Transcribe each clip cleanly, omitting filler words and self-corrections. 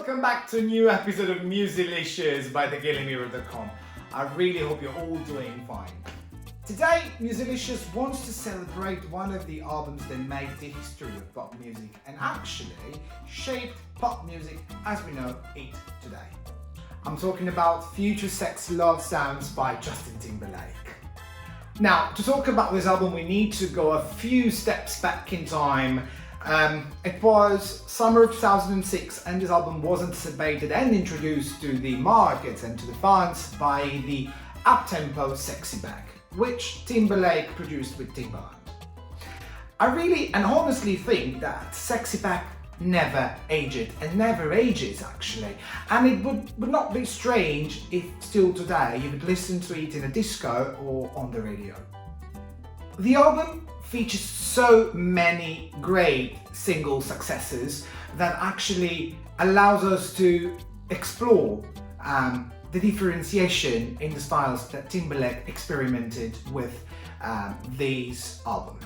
welcome back to a new episode of Musilicious by thegailymirror.com. I really hope you're all doing fine. Today, Musilicious wants to celebrate one of the albums that made the history of pop music and actually shaped pop music as we know it today. I'm talking about Futuresex Lovesound by Justin Timberlake. Now, to talk about this album, we need to go a few steps back in time. It was summer of 2006 and this album was anticipated and introduced to the market and to the fans by the up-tempo Sexy Back, which Timberlake produced with Timbaland. I really and honestly think that Sexy Back never aged and never ages actually, and it would not be strange if still today you would listen to it in a disco or on the radio. The album features so many great single successes that actually allows us to explore the differentiation in the styles that Timberlake experimented with these albums.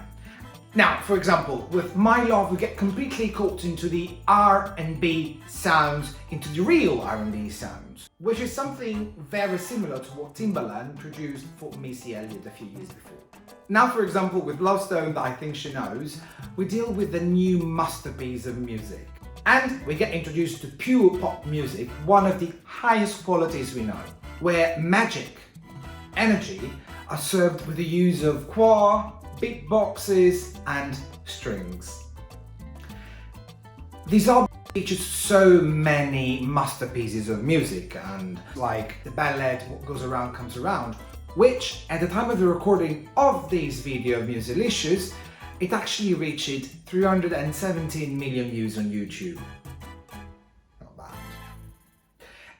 Now, for example, with My Love, we get completely caught into the R&B sounds, into the real R&B sounds, which is something very similar to what Timbaland produced for Missy Elliott a few years before. Now, for example, with Love Stone, that I think she knows, we deal with the new masterpiece of music. And we get introduced to pure pop music, one of the highest qualities we know, where magic, energy are served with the use of choir, beatboxes and strings. This album features so many masterpieces of music, and like the ballad What Goes Around Comes Around, which at the time of the recording of this video of Musilicious, it actually reached 317 million views on YouTube. Not bad.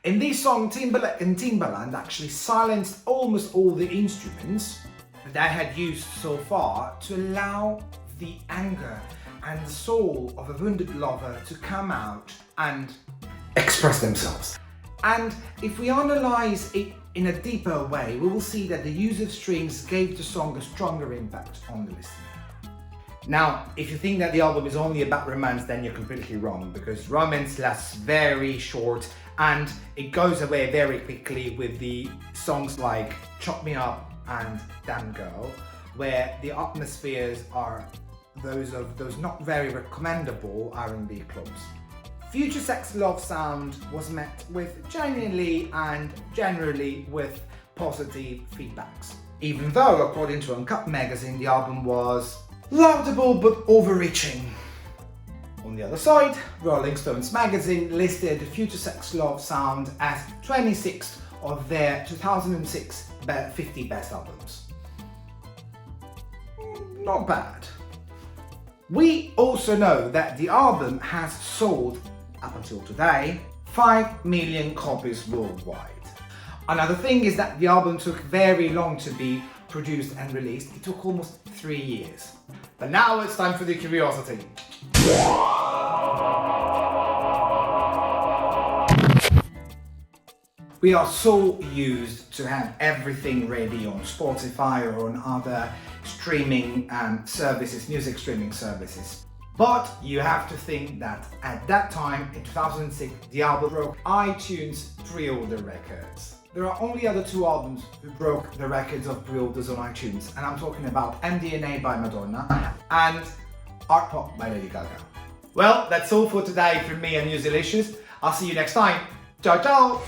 In this song, Timberlake and Timbaland actually silenced almost all the instruments that they had used so far to allow the anger and the soul of a wounded lover to come out and express themselves. And if we analyze it in a deeper way, we will see that the use of strings gave the song a stronger impact on the listener. Now, if you think that the album is only about romance, then you're completely wrong, because romance lasts very short and it goes away very quickly with the songs like Chop Me Up and Damn Girl, where the atmospheres are those of those not very recommendable R&B clubs. Futuresex Lovesound was met with genuinely and generally with positive feedbacks. Even though, according to Uncut magazine, the album was laudable but overreaching. On the other side, Rolling Stones magazine listed Futuresex Lovesound as 26th of their 2006 50 best albums. Not bad. We also know that the album has sold, up until today, 5 million copies worldwide. Another thing is that the album took very long to be produced and released. It took almost 3 years. But now it's time for the curiosity. We are so used to have everything ready on Spotify or on other streaming services, music streaming services. But you have to think that at that time, in 2006, the album broke iTunes pre-order records. There are only other two albums who broke the records of pre-orders on iTunes, and I'm talking about MDNA by Madonna and Art Pop by Lady Gaga. Well, that's all for today from me and Musilicious. I'll see you next time. Ciao, ciao!